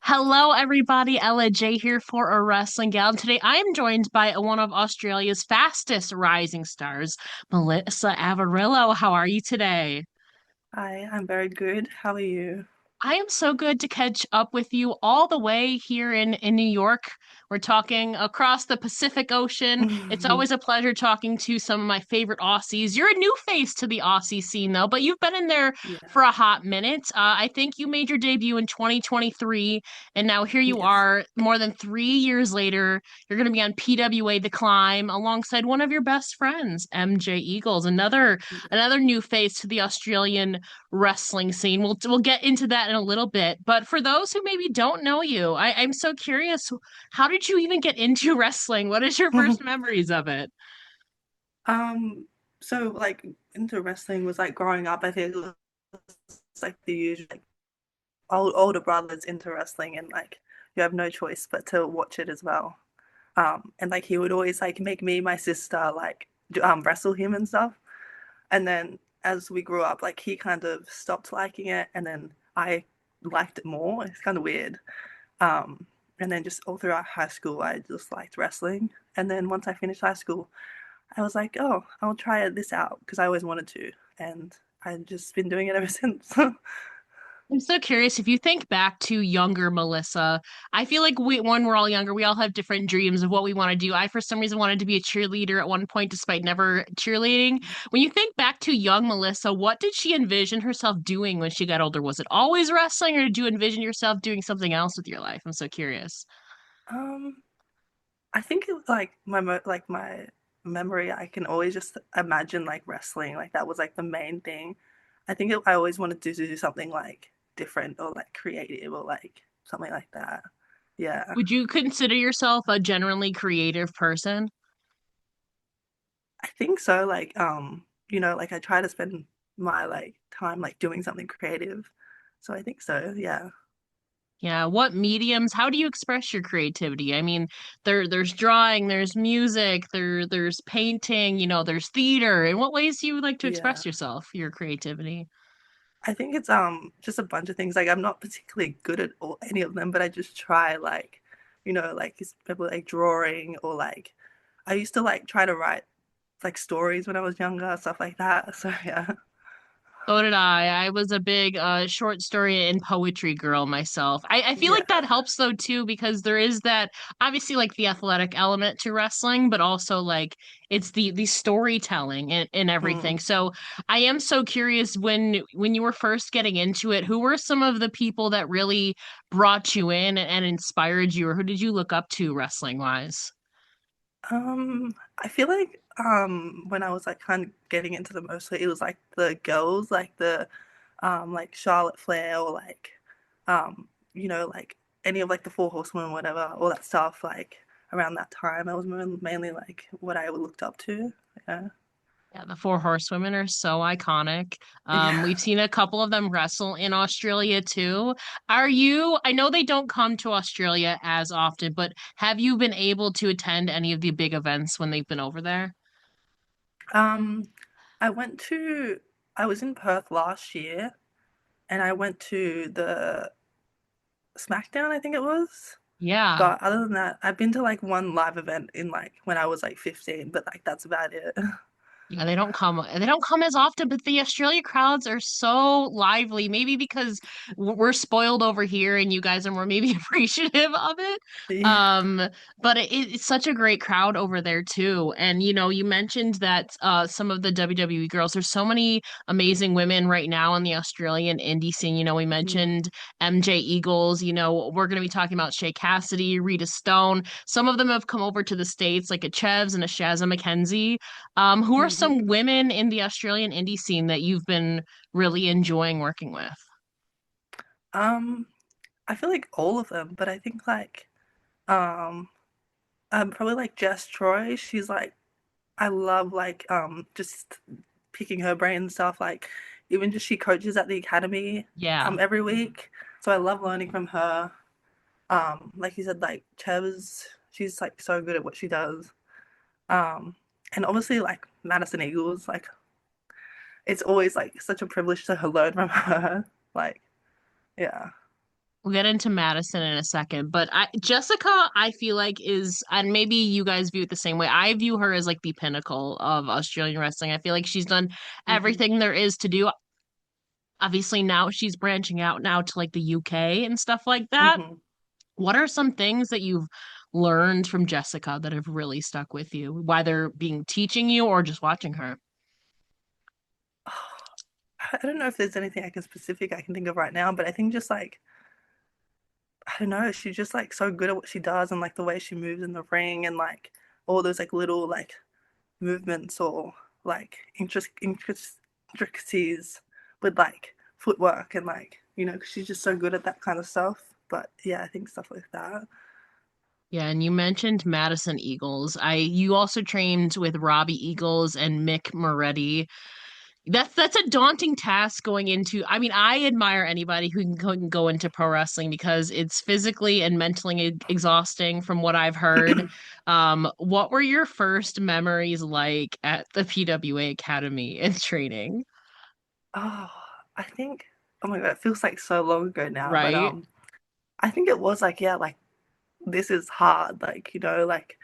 Hello, everybody. Ella J here for a Wrestling Gal. And today I am joined by one of Australia's fastest rising stars, Melissa Averillo. How are you today? Hi, I'm very good. How are you? I am so good to catch up with you all the way here in New York. We're talking across the Pacific Ocean. It's always a pleasure talking to some of my favorite Aussies. You're a new face to the Aussie scene, though, but you've been in there Yeah. for a hot minute. I think you made your debut in 2023, and now here you Yes. are, more than 3 years later. You're going to be on PWA The Climb alongside one of your best friends, MJ Eagles, another new face to the Australian wrestling scene. We'll get into that in a little bit. But for those who maybe don't know you, I'm so curious, how did you even get into wrestling? What is your first memories of it? Um, so like into wrestling was like growing up, I think it was like the usual like older brothers into wrestling and like you have no choice but to watch it as well. And like he would always like make me, my sister, like wrestle him and stuff. And then as we grew up, like he kind of stopped liking it and then I liked it more. It's kind of weird. Um, and then just all throughout high school, I just liked wrestling. And then once I finished high school, I was like, oh, I'll try this out because I always wanted to. And I've just been doing it ever since. I'm so curious if you think back to younger Melissa. I feel like when we're all younger, we all have different dreams of what we want to do. I, for some reason, wanted to be a cheerleader at one point, despite never cheerleading. When you think back to young Melissa, what did she envision herself doing when she got older? Was it always wrestling, or did you envision yourself doing something else with your life? I'm so curious. um, I think it was like like my memory. I can always just imagine like wrestling. Like that was like the main thing. I always wanted to do something like different or like creative or like something like that. Yeah. Would you consider yourself a generally creative person? I think so. Like I try to spend my like time like doing something creative. So I think so, yeah. Yeah, what mediums, how do you express your creativity? I mean, there's drawing, there's music, there's painting, there's theater. In what ways do you like to Yeah. express yourself, your creativity? I think it's just a bunch of things. Like I'm not particularly good at any of them, but I just try like, like it's probably like drawing or like I used to like try to write like stories when I was younger, stuff like that. So yeah. So did I. I was a big short story and poetry girl myself. I feel like that Yeah. helps though too because there is that obviously like the athletic element to wrestling, but also like it's the storytelling and Mm. everything. So I am so curious when you were first getting into it, who were some of the people that really brought you in and inspired you, or who did you look up to wrestling wise? I feel like when I was like kind of getting into the mostly it was like the girls, like Charlotte Flair or like like any of like the Four Horsemen or whatever, all that stuff like around that time. That was mainly like what I looked up to. Yeah. Yeah, the Four Horsewomen are so iconic. Yeah. We've seen a couple of them wrestle in Australia too. I know they don't come to Australia as often, but have you been able to attend any of the big events when they've been over there? Um, I went to I was in Perth last year and I went to the SmackDown, I think it was. Yeah. But other than that, I've been to like one live event in like when I was like 15, but like that's about it. Yeah, they don't come as often, but the Australia crowds are so lively. Maybe because we're spoiled over here and you guys are more maybe appreciative of it. Yeah. Um, but it's such a great crowd over there too. And you mentioned that some of the WWE girls, there's so many amazing women right now in the Australian indie scene. We Mm, mentioned MJ Eagles, we're gonna be talking about Shea Cassidy, Rita Stone. Some of them have come over to the States, like a Chevs and a Shazza McKenzie. Who are mhm. some women in the Australian indie scene that you've been really enjoying working with? Um, I feel like all of them, but I think like um probably like Jess Troy. She's like I love like just picking her brain and stuff. Like even just she coaches at the academy Yeah. every week. So I love learning from her. Like you said, like Chev's she's like so good at what she does. Um, and obviously like Madison Eagles, like it's always like such a privilege to learn from her. Like, yeah. We'll get into Madison in a second, but Jessica, I feel like is, and maybe you guys view it the same way. I view her as like the pinnacle of Australian wrestling. I feel like she's done Hmm. everything there is to do. Obviously, now she's branching out now to like the UK and stuff like that. Hmm. What are some things that you've learned from Jessica that have really stuck with you, whether being teaching you or just watching her? I don't know if there's anything I can think of right now, but I think just like I don't know, she's just like so good at what she does and like the way she moves in the ring and like all those like little like movements or like intricacies with like footwork and like 'cause she's just so good at that kind of stuff. But yeah, I think stuff like that. Yeah, and you mentioned Madison Eagles. You also trained with Robbie Eagles and Mick Moretti. That's a daunting task going into. I mean, I admire anybody who can go into pro wrestling because it's physically and mentally exhausting from what I've heard. What were your first memories like at the PWA Academy and training? Oh, I think oh my God, it feels like so long ago now, but Right? I think it was like yeah, like this is hard, like like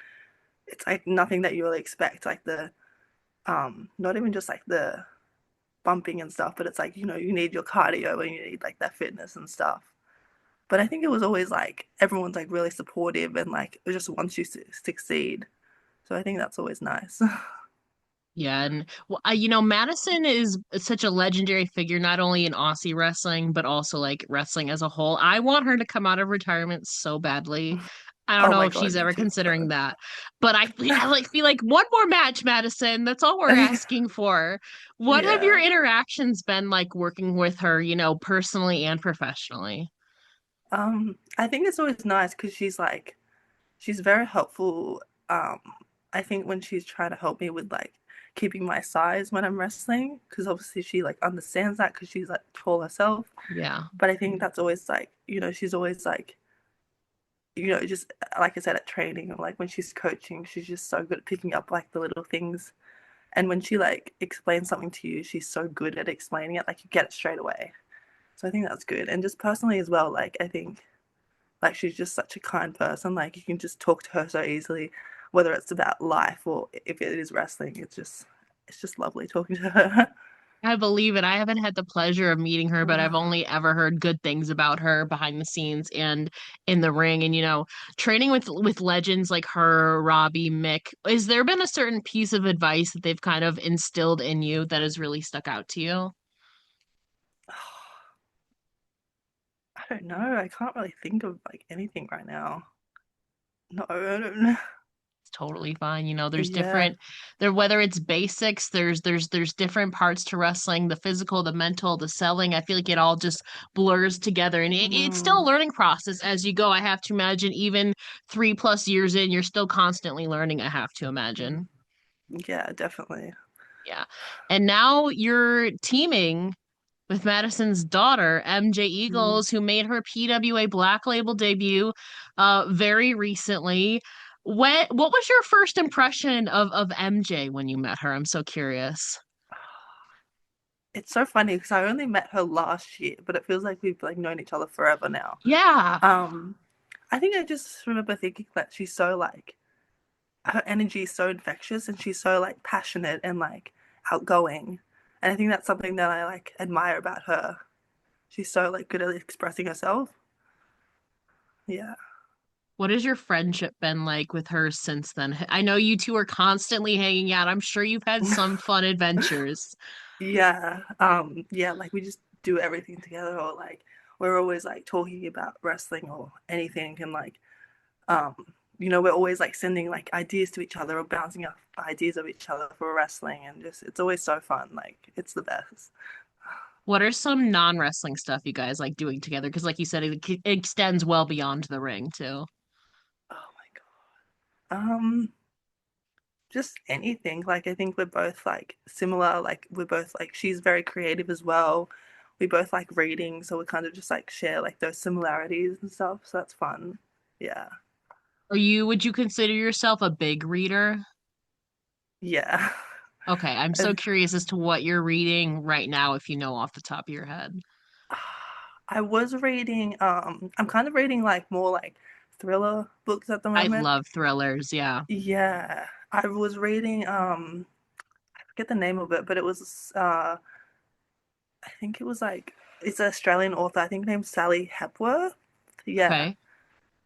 it's like nothing that you really expect, like the not even just like the bumping and stuff, but it's like, you need your cardio and you need like that fitness and stuff. But I think it was always like everyone's like really supportive and like it just wants you to succeed. So I think that's always nice. Yeah, and well, Madison is such a legendary figure, not only in Aussie wrestling, but also like wrestling as a whole. I want her to come out of retirement so badly. I don't Oh know my if she's God, me ever too. considering that, but I feel like one more match, Madison. That's all we're asking for. What have your Yeah. interactions been like working with her, personally and professionally? I think it's always nice because she's very helpful. Um, I think when she's trying to help me with like keeping my size when I'm wrestling, because obviously she like understands that because she's like tall herself. Yeah. But I think that's always like, she's always like, just like I said at training or like when she's coaching, she's just so good at picking up like the little things. And when she like explains something to you, she's so good at explaining it, like you get it straight away. So I think that's good. And just personally as well, like I think like she's just such a kind person. Like you can just talk to her so easily, whether it's about life or if it is wrestling. It's just lovely talking to her. I believe it. I haven't had the pleasure of meeting her, but I've only ever heard good things about her behind the scenes and in the ring. And training with legends like her, Robbie, Mick, has there been a certain piece of advice that they've kind of instilled in you that has really stuck out to you? I don't know. I can't really think of like anything right now. No, I don't know. It's totally fine. There's Yeah. different there whether it's basics, there's different parts to wrestling, the physical, the mental, the selling. I feel like it all just blurs together and it's still a Mm, learning process as you go. I have to imagine even 3+ years in, you're still constantly learning, I have to mm. imagine. Yeah, definitely. Yeah. And now you're teaming with Madison's daughter, MJ Mm. Eagles, who made her PWA Black Label debut very recently. What was your first impression of MJ when you met her? I'm so curious. It's so funny because I only met her last year, but it feels like we've like known each other forever now. Yeah. Um, I think I just remember thinking that she's so like her energy is so infectious and she's so like passionate and like outgoing. And I think that's something that I like admire about her. She's so like good at expressing herself. Yeah. What has your friendship been like with her since then? I know you two are constantly hanging out. I'm sure you've had some fun adventures. Yeah. Yeah, like we just do everything together or like we're always like talking about wrestling or anything and like um we're always like sending like ideas to each other or bouncing off ideas of each other for wrestling and just it's always so fun. Like it's the best. What are some non-wrestling stuff you guys like doing together? Because, like you said, it extends well beyond the ring, too. Oh my God. Just anything. Like I think we're both like similar. Like we're both like she's very creative as well. We both like reading, so we kind of just like share like those similarities and stuff. So that's fun. Yeah. Would you consider yourself a big reader? Yeah. Okay, I'm so curious as to what you're reading right now, if you know off the top of your head. I was reading, I'm kind of reading like more like thriller books at the I moment. love thrillers, yeah. Yeah, I was reading, I forget the name of it, but it was, I think it was like, it's an Australian author, I think named Sally Hepworth. Yeah, Okay.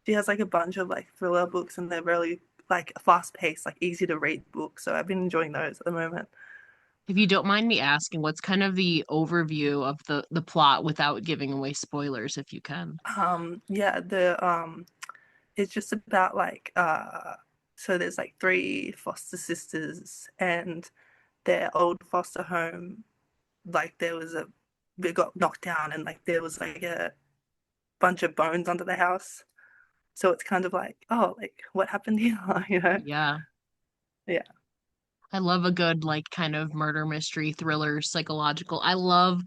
she has like a bunch of like thriller books and they're really like fast paced, like easy to read books. So I've been enjoying those at the moment. If you don't mind me asking, what's kind of the overview of the plot without giving away spoilers if you can? Yeah, it's just about like so there's like three foster sisters and their old foster home, like there was a they got knocked down and like there was like a bunch of bones under the house. So it's kind of like, oh, like what happened here? You know? Yeah. Yeah. I love a good like kind of murder mystery thriller psychological. I love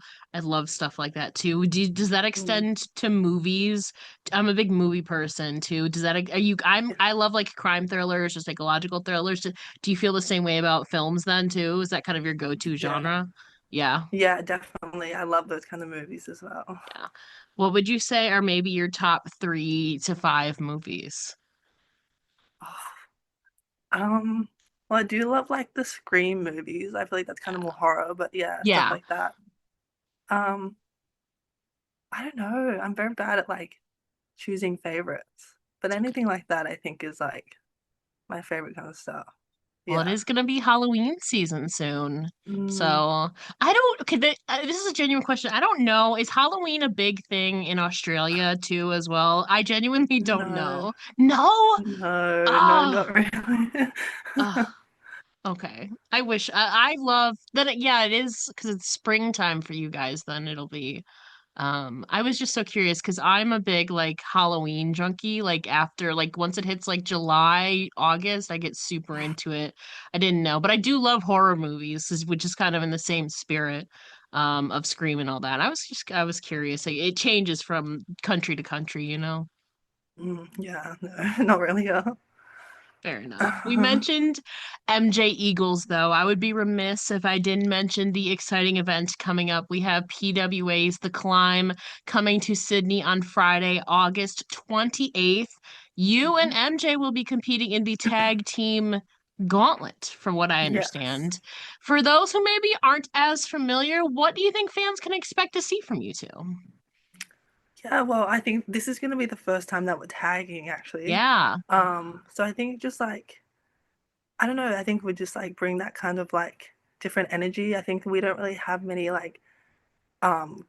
stuff like that too. Does that Mm. extend to movies? I'm a big movie person too. Does that are you I love like crime thrillers or psychological thrillers. Do you feel the same way about films then too? Is that kind of your go-to Yeah. genre? Yeah. Yeah, definitely. I love those kind of movies as well. Yeah. What would you say are maybe your top 3 to 5 movies? Um, well, I do love like the Scream movies. I feel like that's kind of more horror, but yeah, stuff Yeah. like that. Um, I don't know. I'm very bad at like choosing favorites, but anything like that I think is like my favorite kind of stuff. Well, it Yeah. is going to be Halloween season soon. So Mm, I don't, okay, this is a genuine question. I don't know. Is Halloween a big thing in Australia too, as well? I genuinely don't no, know. No? no, Ah, not really. ah, okay. I wish, I love that. Yeah, it is because it's springtime for you guys, then it'll be. I was just so curious because I'm a big like Halloween junkie. Like after like once it hits like July, August, I get super into it. I didn't know, but I do love horror movies, which is kind of in the same spirit of Scream and all that. I was curious. Like, it changes from country to country, you know. Yeah, no, not really. Fair enough. We mentioned MJ Eagles, though. I would be remiss if I didn't mention the exciting event coming up. We have PWA's The Climb coming to Sydney on Friday, August 28th. You and Mhm. MJ will be competing in the tag team gauntlet, from what I Yes. understand. For those who maybe aren't as familiar, what do you think fans can expect to see from you two? Yeah, well, I think this is going to be the first time that we're tagging actually. Yeah. So I think just like I don't know, I think we just like bring that kind of like different energy. I think we don't really have many like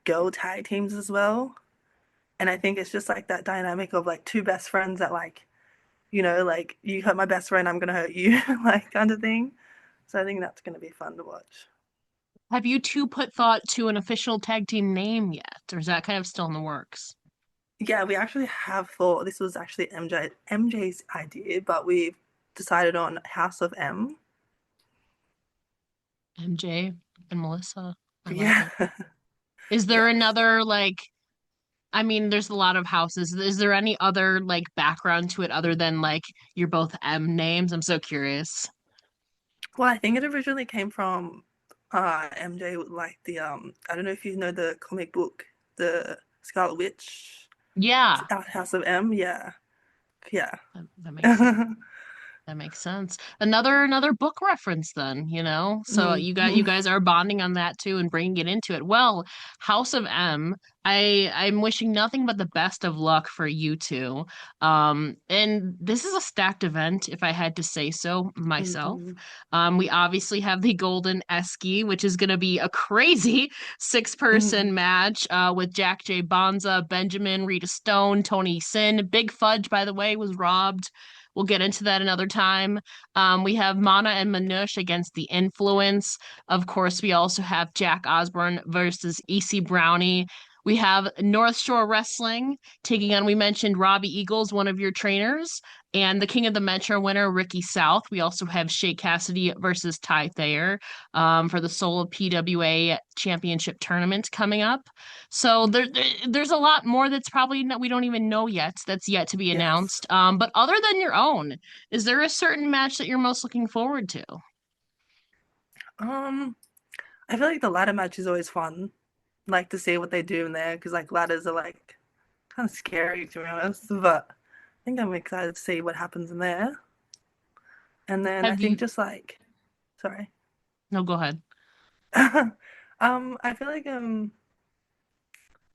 girl tag teams as well. And I think it's just like that dynamic of like two best friends that like, like you hurt my best friend, I'm gonna hurt you, like kind of thing. So I think that's gonna be fun to watch. Have you two put thought to an official tag team name yet, or is that kind of still in the works? Yeah, we actually have thought this was actually MJ's idea, but we've decided on House of M. MJ and Melissa. I like Yeah. it. Is there Yes. another like I mean, there's a lot of houses. Is there any other like background to it other than like you're both M names? I'm so curious. Well, I think it originally came from MJ with like the I don't know if you know the comic book, the Scarlet Witch, Yeah, House of M. Yeah. Yeah. that makes sense. That makes sense. Another book reference then, you know? So you Mhm. guys are bonding on that too and bringing it into it. Well, House of M, I'm wishing nothing but the best of luck for you two. And this is a stacked event if I had to say so myself. Mhm. We obviously have the Golden Esky, which is going to be a crazy Mhm. six-person match with Jack J. Bonza, Benjamin, Rita Stone, Tony Sin. Big Fudge, by the way, was robbed. We'll get into that another time. We have Mana and Manush against the Influence. Of course, we also have Jack Osborne versus EC Brownie. We have North Shore Wrestling taking on, we mentioned Robbie Eagles, one of your trainers, and the King of the Metro winner, Ricky South. We also have Shay Cassidy versus Ty Thayer for the Soul of PWA Championship Tournament coming up. So there's a lot more that's probably we don't even know yet. That's yet to be Yes. announced. But other than your own, is there a certain match that you're most looking forward to? Um, I feel like the ladder match is always fun. like to see what they do in there because like ladders are like kind of scary to be honest. But I think I'm excited to see what happens in there. And then I Have think you? just like, sorry. No, go ahead. I feel like I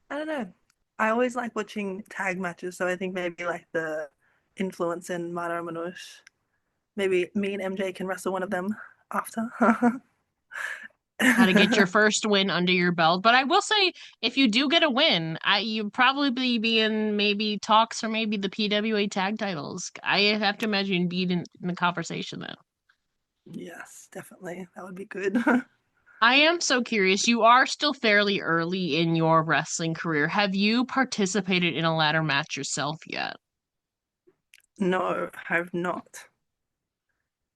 don't know. I always like watching tag matches, so I think maybe like the influence in Mara Manouche. Maybe me and MJ can wrestle one of them after. Got to get your first win under your belt. But I will say, if you do get a win, you probably be in maybe talks or maybe the PWA tag titles. I have to imagine you'd be in the conversation then. Yes, definitely. That would be good. I am so curious. You are still fairly early in your wrestling career. Have you participated in a ladder match yourself yet? No, I've not.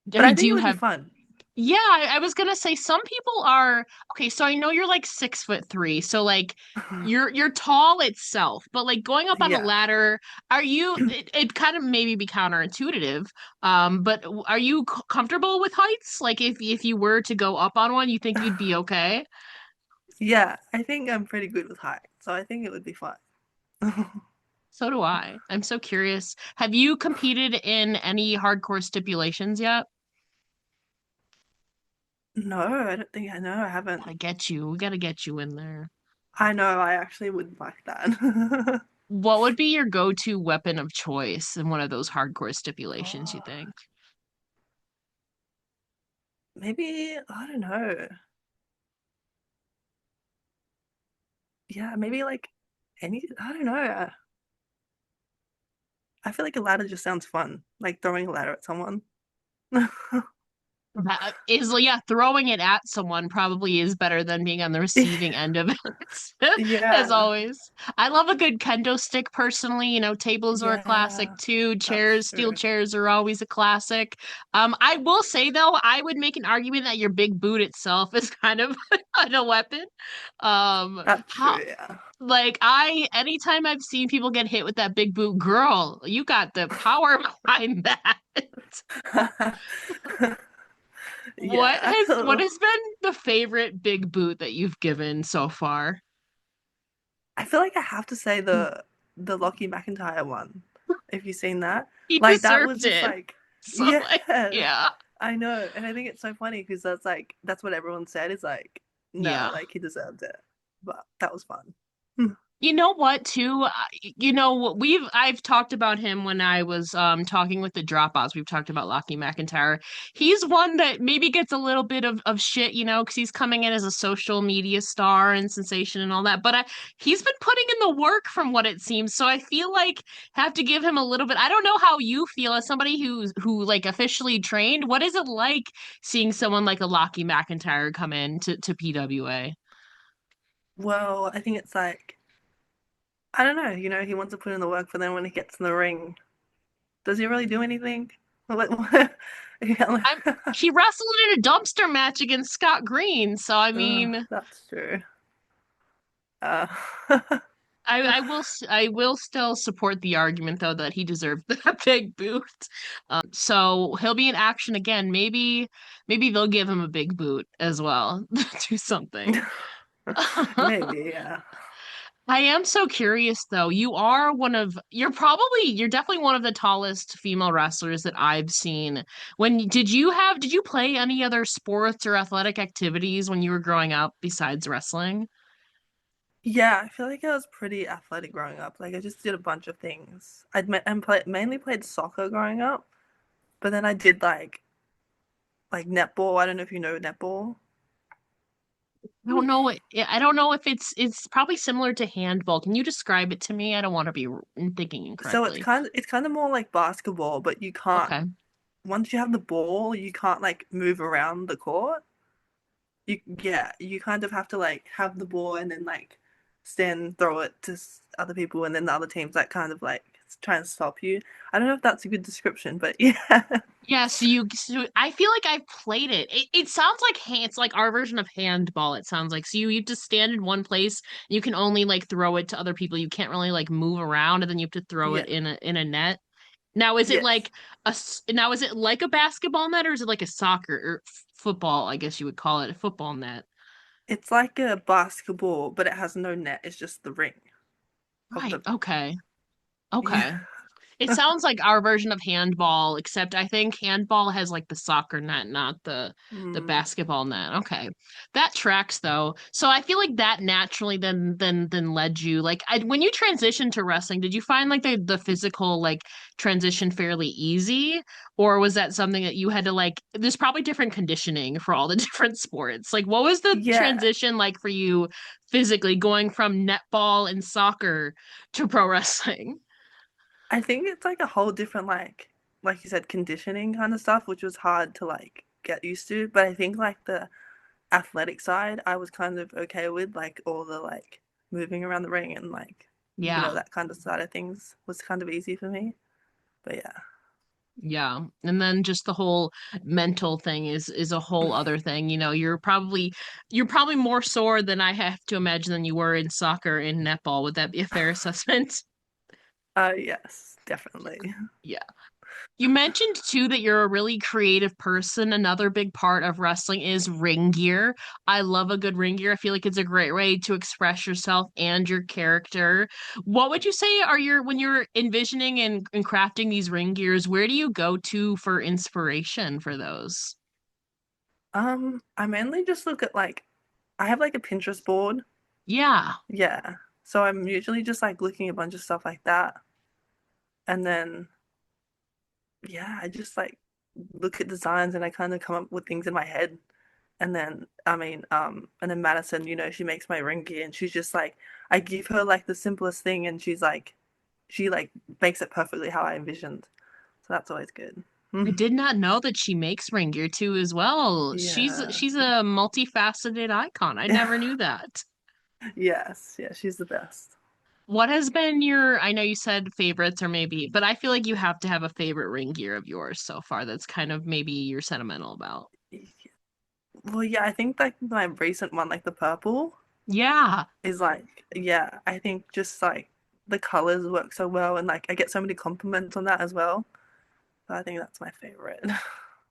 But I Do think it you would be have fun. Yeah, I was gonna say some people are okay, so I know you're like 6'3", so like you're tall itself, but like going up on a Yeah. ladder, are you it kind of maybe be counterintuitive, but are you comfortable with heights? Like if you were to go up on one, you think you'd be okay? Yeah, I think I'm pretty good with height, so I think it would be fun. So do I. I'm so curious. Have you competed in any hardcore stipulations yet? No, I don't think I know. I haven't. Gotta get you. We gotta get you in there. I know, I actually would like that. What would be your go-to weapon of choice in one of those hardcore stipulations, you Oh, think? maybe, I don't know. Yeah, maybe like I don't know. I feel like a ladder just sounds fun, like throwing a ladder at someone. That is, yeah, throwing it at someone probably is better than being on the receiving end of it, as Yeah, always. I love a good kendo stick personally. Tables are a classic yeah, too. that's Chairs, steel true. chairs are always a classic. I will say though, I would make an argument that your big boot itself is kind of a weapon. That's How true, yeah. Like anytime I've seen people get hit with that big boot, girl, you got the power behind that. Yeah. What has been the favorite big boot that you've given so far? I feel like I have to say the Lockie McIntyre one. If you've seen that, He like that was deserved just it. like, So yeah, like, yeah. I know, and I think it's so funny because that's like that's what everyone said is like, no, Yeah. like he deserved it, but that was fun. You know what, too? I've talked about him when I was talking with the dropouts. We've talked about Lockie McIntyre. He's one that maybe gets a little bit of shit, because he's coming in as a social media star and sensation and all that. But he's been putting in the work from what it seems. So I feel like have to give him a little bit. I don't know how you feel as somebody who like officially trained. What is it like seeing someone like a Lockie McIntyre come in to PWA? Well, I think it's like I don't know, he wants to put in the work, but then when he gets in the ring, does he really do anything? Like, yeah, I'm He wrestled in a dumpster match against Scott Green, so I mean, that's true. Uh, I will still support the argument though that he deserved that big boot. So he'll be in action again. Maybe they'll give him a big boot as well. Do something. maybe, yeah. I am so curious though. You're definitely one of the tallest female wrestlers that I've seen. Did you play any other sports or athletic activities when you were growing up besides wrestling? Yeah, I feel like I was pretty athletic growing up. Like I just did a bunch of things. Mainly played soccer growing up, but then I did like netball. I don't know if you know netball. I don't know if it's probably similar to handball. Can you describe it to me? I don't want to be thinking So it's incorrectly. kind of more like basketball, but you can't Okay. once you have the ball, you can't like move around the court. You kind of have to like have the ball and then like stand throw it to other people and then the other teams like kind of like try and stop you. I don't know if that's a good description, but yeah. Yeah, so I feel like I've played it. It sounds like it's like our version of handball, it sounds like. So you have to stand in one place. You can only like throw it to other people. You can't really like move around and then you have to throw it Yeah. in a net. Yes. Now is it like a basketball net or is it like a soccer or football, I guess you would call it a football net? It's like a basketball, but it has no net. It's just the ring of Right. the Okay. yeah. Okay. It sounds like our version of handball, except I think handball has like the soccer net, not the Mm, basketball net. Okay. That tracks though. So I feel like that naturally then led you like when you transitioned to wrestling, did you find like the physical like transition fairly easy? Or was that something that you had to like there's probably different conditioning for all the different sports. Like what was the yeah, transition like for you physically going from netball and soccer to pro wrestling? I think it's like a whole different like you said conditioning kind of stuff, which was hard to like get used to. But I think like the athletic side, I was kind of okay with like all the like moving around the ring and like Yeah. that kind of side of things was kind of easy for me. But yeah. Yeah. And then just the whole mental thing is a whole other thing. You know, you're probably more sore than I have to imagine than you were in soccer and netball. Would that be a fair assessment? Yes, definitely. Yeah. You mentioned too that you're a really creative person. Another big part of wrestling is ring gear. I love a good ring gear. I feel like it's a great way to express yourself and your character. What would you say are your when you're envisioning and crafting these ring gears, where do you go to for inspiration for those? I mainly just look at like I have like a Pinterest board. Yeah. Yeah. So I'm usually just like looking at a bunch of stuff like that. And then yeah, I just like look at designs and I kind of come up with things in my head. And then and then Madison, she makes my ring gear and she's just like I give her like the simplest thing and she like makes it perfectly how I envisioned. So that's always good. I did not know that she makes ring gear too as well. She's Yeah. she's a multifaceted icon. I never knew that. Yes, yeah, she's the best. What has been your, I know you said favorites or maybe, but I feel like you have to have a favorite ring gear of yours so far that's kind of maybe you're sentimental about. Well, yeah, I think like my recent one, like the purple, Yeah. is like, yeah, I think just like the colors work so well and like I get so many compliments on that as well. So I think that's my favorite.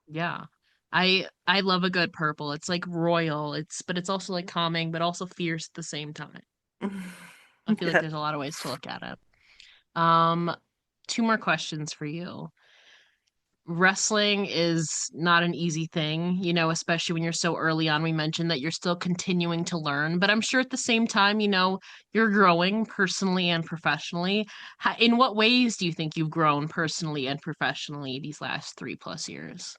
Yeah. I love a good purple. It's like royal. It's also like calming, but also fierce at the same time. I feel like Yeah. there's a lot of ways to look at it. Um, two more questions for you. Wrestling is not an easy thing, especially when you're so early on. We mentioned that you're still continuing to learn, but I'm sure at the same time, you're growing personally and professionally. In what ways do you think you've grown personally and professionally these last 3+ years?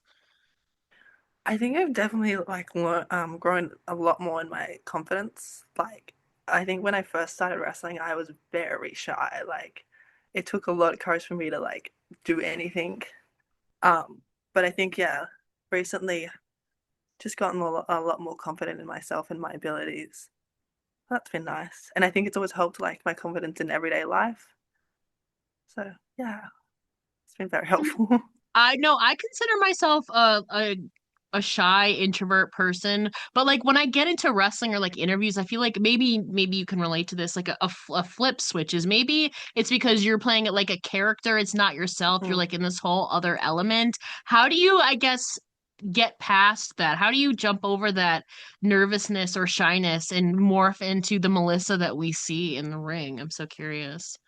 I think I've definitely like grown a lot more in my confidence. Like I think when I first started wrestling, I was very shy. Like it took a lot of courage for me to like do anything. Um, but I think yeah, recently just gotten a lot more confident in myself and my abilities. That's been nice. And I think it's always helped like my confidence in everyday life. So yeah, it's been very helpful. I know I consider myself a shy introvert person, but like when I get into wrestling or like interviews, I feel like maybe you can relate to this. Like a flip switch is maybe it's because you're playing it like a character. It's not yourself. You're Mm. like in this whole other element. How do you, I guess, get past that? How do you jump over that nervousness or shyness and morph into the Melissa that we see in the ring? I'm so curious.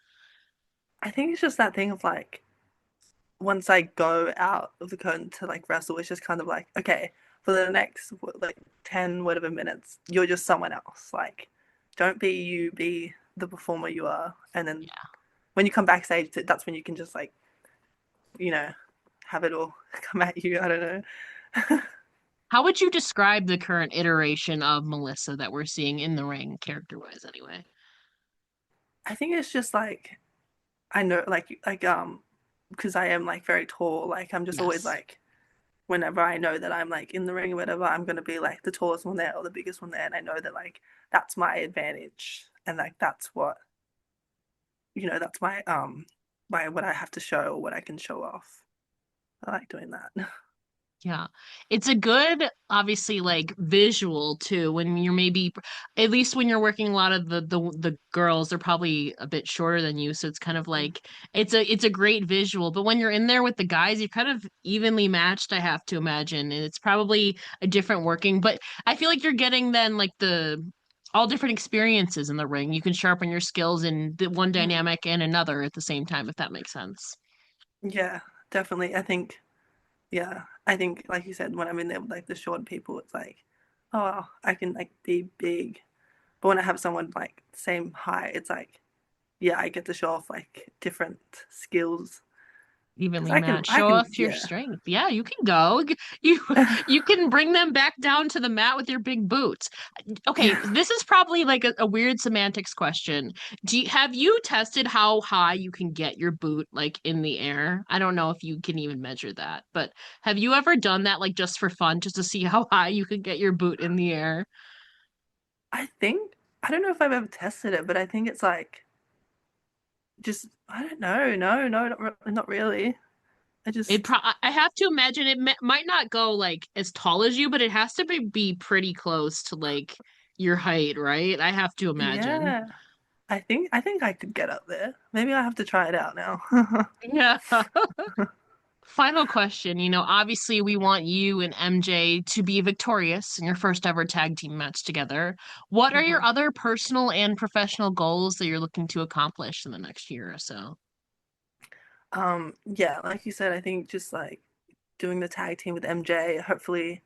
I think it's just that thing of like once I go out of the curtain to like wrestle, it's just kind of like, okay, for the next like 10 whatever minutes, you're just someone else. Like, don't be you, be the performer you are. And then when you come backstage, that's when you can just like, you know, have it all come at you. I don't know. How would you describe the current iteration of Melissa that we're seeing in the ring, character-wise, anyway? I think it's just like, I know, because I am like very tall, like, I'm just always Yes. like, whenever I know that I'm like in the ring or whatever, I'm gonna be like the tallest one there or the biggest one there, and I know that like that's my advantage, and like that's what that's my what I have to show or what I can show off. I like doing that. Yeah. It's a good, obviously, like visual too, when you're maybe at least when you're working a lot of the girls, they're probably a bit shorter than you, so it's kind of Mm. like it's a great visual. But when you're in there with the guys, you're kind of evenly matched, I have to imagine. And it's probably a different working, but I feel like you're getting then like the all different experiences in the ring. You can sharpen your skills in the one Mm. dynamic and another at the same time, if that makes sense. Yeah, definitely. I think, yeah, I think, like you said, when I'm in there with like the short people, it's like, oh, wow, I can like be big. But when I have someone like same height, it's like, yeah, I get to show off like different skills because Evenly I can, matched. I Show can, off your yeah. strength. Yeah, you can go. You you can bring them back down to the mat with your big boots. Okay, Yeah. this is probably like a weird semantics question. Have you tested how high you can get your boot like in the air? I don't know if you can even measure that, but have you ever done that like just for fun, just to see how high you could get your boot in the air? I think, I don't know if I've ever tested it, but I think it's like, just, I don't know. No, no, not really. I just, I have to imagine it might not go like as tall as you, but it has to be pretty close to like your height, right? I have to imagine. yeah. I think I could get up there. Maybe I have to try it out now. Yeah. Final question. Obviously we want you and MJ to be victorious in your first ever tag team match together. What are your Mhm. other personal and professional goals that you're looking to accomplish in the next year or so? Yeah, like you said, I think just like doing the tag team with MJ, hopefully,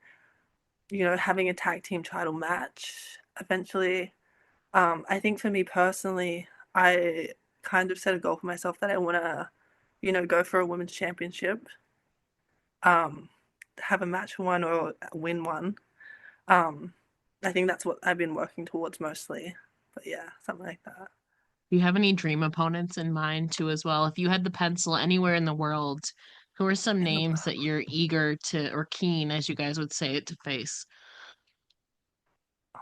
having a tag team title match eventually. I think for me personally, I kind of set a goal for myself that I want to, go for a women's championship, um, have a match for one or win one. Um, I think that's what I've been working towards mostly. But yeah, something like that. Do you have any dream opponents in mind too as well? If you had the pencil anywhere in the world, who are some In the names that you're eager to or keen, as you guys would say it, to face?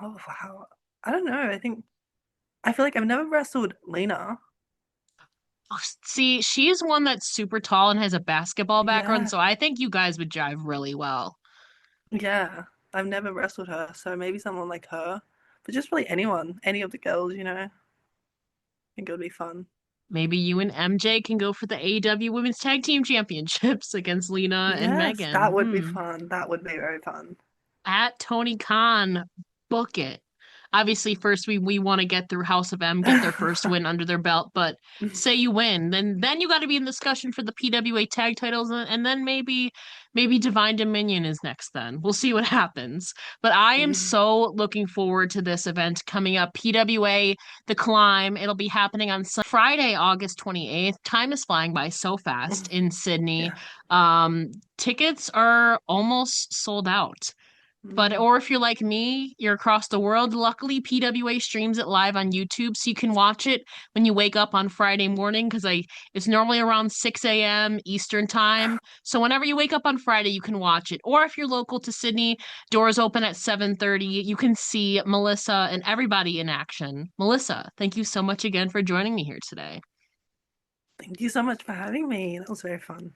Oh wow, I don't know. I feel like I've never wrestled Lena. Oh, see, she's one that's super tall and has a basketball background, Yeah, so I think you guys would jive really well. yeah. I've never wrestled her, so maybe someone like her. But just really anyone, any of the girls, I think it would be fun. Maybe you and MJ can go for the AEW Women's Tag Team Championships against Lena and Yes, Megan. that would be Hmm. fun. That would be very fun. At Tony Khan, book it. Obviously, first we want to get through House of M, get their first win under their belt, but say you win, then you got to be in discussion for the PWA tag titles, and then maybe Divine Dominion is next. Then we'll see what happens. But I am so looking forward to this event coming up. PWA The Climb. It'll be happening on Friday, August 28th. Time is flying by so fast in Sydney. Yeah. Tickets are almost sold out. But Mm. or if you're like me, you're across the world. Luckily, PWA streams it live on YouTube, so you can watch it when you wake up on Friday morning because I it's normally around 6 a.m. Eastern time. So whenever you wake up on Friday, you can watch it. Or if you're local to Sydney, doors open at 7:30. You can see Melissa and everybody in action. Melissa, thank you so much again for joining me here today. Thank you so much for having me. That was very fun.